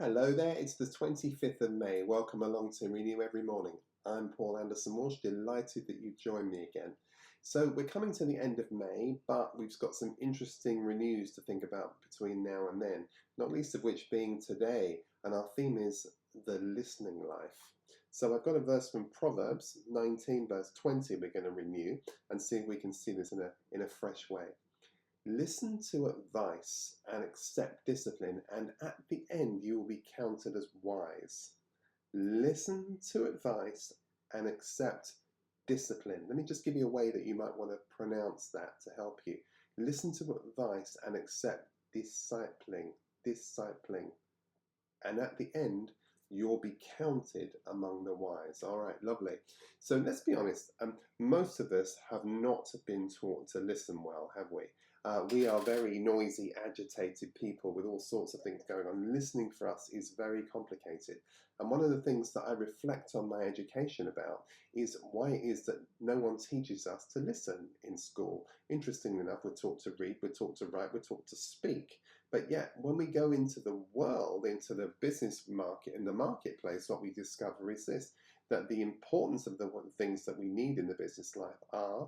Hello there, it's the 25th of May. Welcome along to Renew Every Morning. I'm Paul Anderson-Walsh, delighted that you've joined me again. So we're coming to the end of May, but we've got some interesting renews to think about between now and then, not least of which being today, and our theme is the listening life. So I've got a verse from Proverbs 19 verse 20 we're going to renew and see if we can see this in a fresh way. Listen to advice and accept discipline, and at the end you will be counted as wise. Listen to advice and accept discipline. Let me just give you a way that you might want to pronounce that to help you. Listen to advice and accept discipling. And at the end, you'll be counted among the wise. All right, lovely. So let's be honest. Most of us have not been taught to listen well, have we? We are very noisy, agitated people with all sorts of things going on. Listening for us is very complicated. And one of the things that I reflect on my education about is why it is that no one teaches us to listen in school. Interestingly enough, we're taught to read, we're taught to write, we're taught to speak. But yet, when we go into the world, into the business market, in the marketplace, what we discover is this, that the importance of the things that we need in the business life are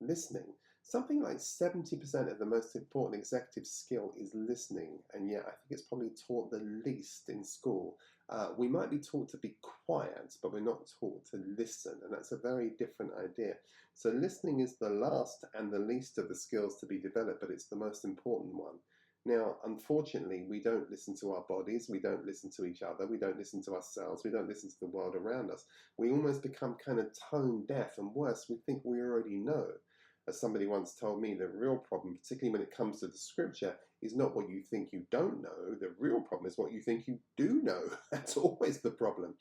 listening. Something like 70% of the most important executive skill is listening, and yet I think it's probably taught the least in school. We might be taught to be quiet, but we're not taught to listen, and that's a very different idea. So listening is the last and the least of the skills to be developed, but it's the most important one. Now, unfortunately, we don't listen to our bodies, we don't listen to each other, we don't listen to ourselves, we don't listen to the world around us. We almost become kind of tone deaf, and worse, we think we already know. As somebody once told me, the real problem, particularly when it comes to the scripture, is not what you think you don't know. The real problem is what you think you do know. That's always the problem.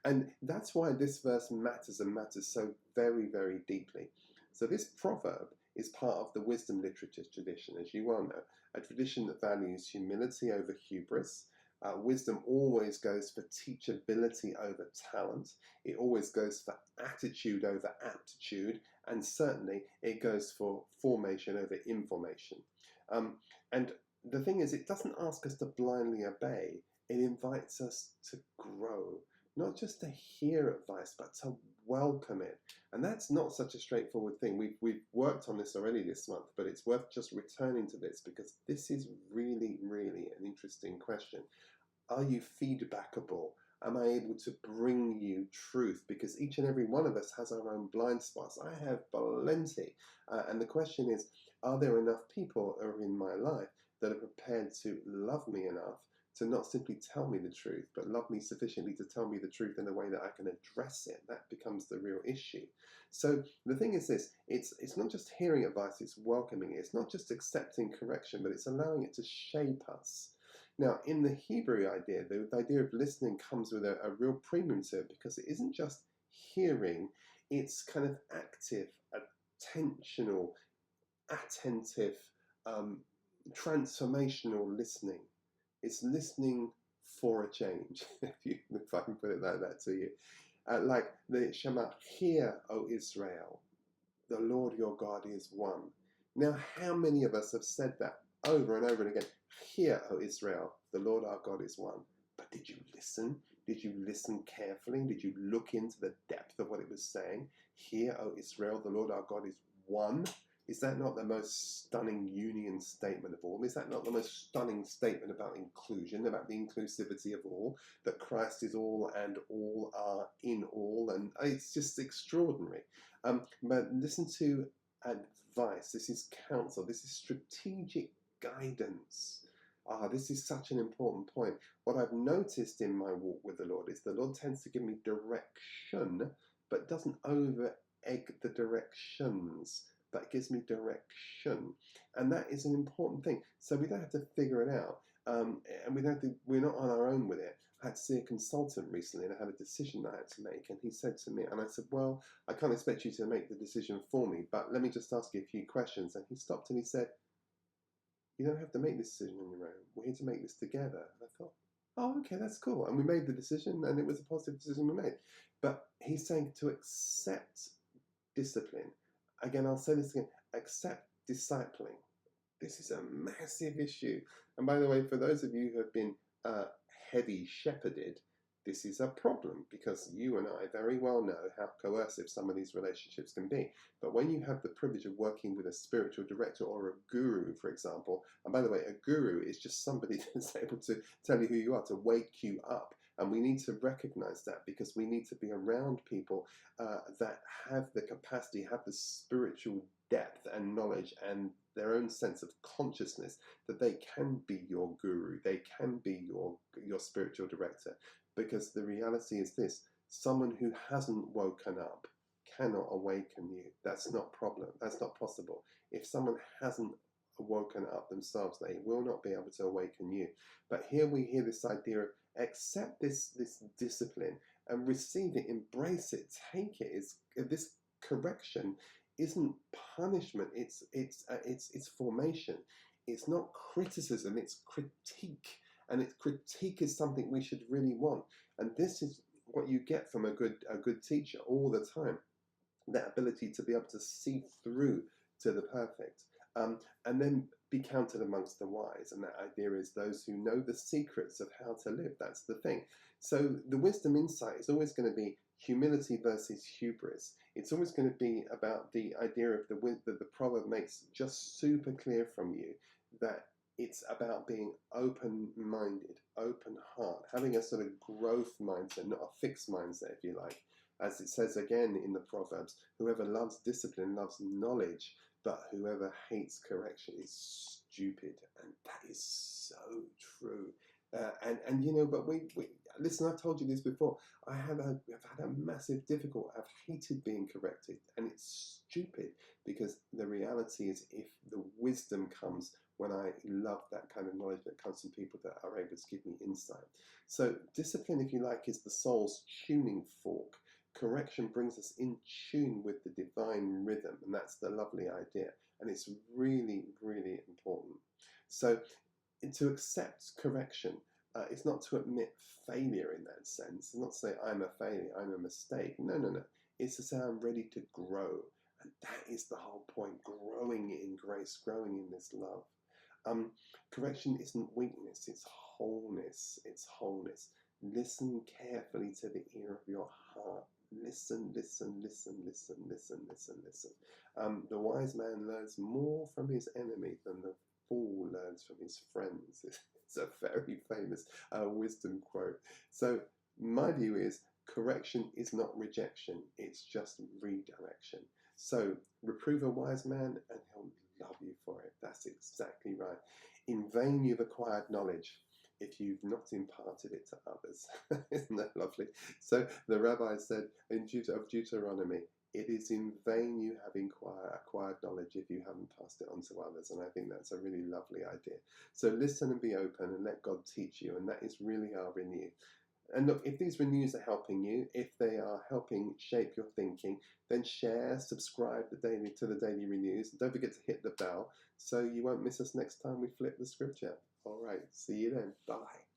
And that's why this verse matters and matters so very, very deeply. So this proverb is part of the wisdom literature tradition, as you well know, a tradition that values humility over hubris. Wisdom always goes for teachability over talent. It always goes for attitude over aptitude, and certainly it goes for formation over information. And the thing is, it doesn't ask us to blindly obey. It invites us to grow, not just to hear advice, but to welcome it. And that's not such a straightforward thing. We've worked on this already this month, but it's worth just returning to this because this is really, really an interesting question. Are you feedbackable? Am I able to bring you truth? Because each and every one of us has our own blind spots. I have plenty. And the question is, are there enough people that are in my life that are prepared to love me enough to not simply tell me the truth, but love me sufficiently to tell me the truth in a way that I can address it? That becomes the real issue. So the thing is this, it's not just hearing advice, it's welcoming it. It's not just accepting correction, but it's allowing it to shape us. Now, in the Hebrew idea, the idea of listening comes with a real premium to it because it isn't just hearing, it's kind of active, attentional, attentive, transformational listening. It's listening for a change, if I can put it like that to you. Like the Shema, hear, O Israel, the Lord your God is one. Now, how many of us have said that over and over and again? Hear, O Israel, the Lord our God is one. But did you listen? Did you listen carefully? Did you look into the depth of what it was saying? Hear, O Israel, the Lord our God is one. Is that not the most stunning union statement of all? Is that not the most stunning statement about inclusion, about the inclusivity of all, that Christ is all and all are in all? And it's just extraordinary. But listen to advice. This is counsel. This is strategic guidance. This is such an important point. What I've noticed in my walk with the Lord is the Lord tends to give me direction, but doesn't over egg the directions, but gives me direction. And that is an important thing. So we don't have to figure it out. And we're not on our own with it. I had to see a consultant recently and I had a decision I had to make. And he said to me, and I said, well, I can't expect you to make the decision for me, but let me just ask you a few questions. And he stopped and he said, you don't have to make this decision on your own. We're here to make this together. And I thought, oh, okay, that's cool. And we made the decision and it was a positive decision we made. But he's saying to accept discipline. Again, I'll say this again, accept discipling. This is a massive issue. And by the way, for those of you who have been heavy shepherded, this is a problem, because you and I very well know how coercive some of these relationships can be. But when you have the privilege of working with a spiritual director or a guru, for example, and by the way, a guru is just somebody that's able to tell you who you are, to wake you up. And we need to recognize that, because we need to be around people that have the capacity, have the spiritual depth and knowledge and their own sense of consciousness, that they can be your guru, they can be your spiritual director. Because the reality is this: someone who hasn't woken up cannot awaken you. That's not problem. That's not possible. If someone hasn't woken up themselves, they will not be able to awaken you. But here we hear this idea of accept this discipline and receive it, embrace it, take it. This correction isn't punishment. It's formation. It's not criticism. It's critique. And critique is something we should really want. And this is what you get from a good teacher all the time. That ability to be able to see through to the perfect. And then be counted amongst the wise. And that idea is those who know the secrets of how to live. That's the thing. So the wisdom insight is always going to be humility versus hubris. It's always going to be about the idea of the proverb makes just super clear from you, that it's about being open-minded, open heart, having a sort of growth mindset, not a fixed mindset, if you like. As it says again in the Proverbs, whoever loves discipline loves knowledge, but whoever hates correction is stupid. And that is so true. And you know, but we listen, I've told you this before. I've had a massive difficulty. I've hated being corrected, and it's stupid, because the reality is, if the wisdom comes when I love that kind of knowledge that comes from people that are able to give me insight. So discipline, if you like, is the soul's tuning fork. Correction brings us in tune with the divine rhythm, and that's the lovely idea. And it's really, really important. So to accept correction is not to admit failure in that sense. It's not to say I'm a failure, I'm a mistake. No. It's to say I'm ready to grow. And that is the whole point, growing in grace, growing in this love. Correction isn't weakness, it's wholeness. It's wholeness. Listen carefully to the ear of your heart. Listen. The wise man learns more from his enemy than the fool learns from his friends. It's a very famous wisdom quote. So my view is correction is not rejection, it's just redirection. So reprove a wise man and he'll love you for it. That's exactly right. In vain you've acquired knowledge if you've not imparted it to others. Isn't that lovely? So the rabbi said in Deuteronomy, it is in vain you have acquired knowledge if you haven't passed it on to others. And I think that's a really lovely idea. So listen and be open and let God teach you. And that is really our renew. And look, if these renews are helping you, if they are helping shape your thinking, then share, subscribe to the daily renews. Don't forget to hit the bell so you won't miss us next time we flip the scripture. All right, see you then. Bye.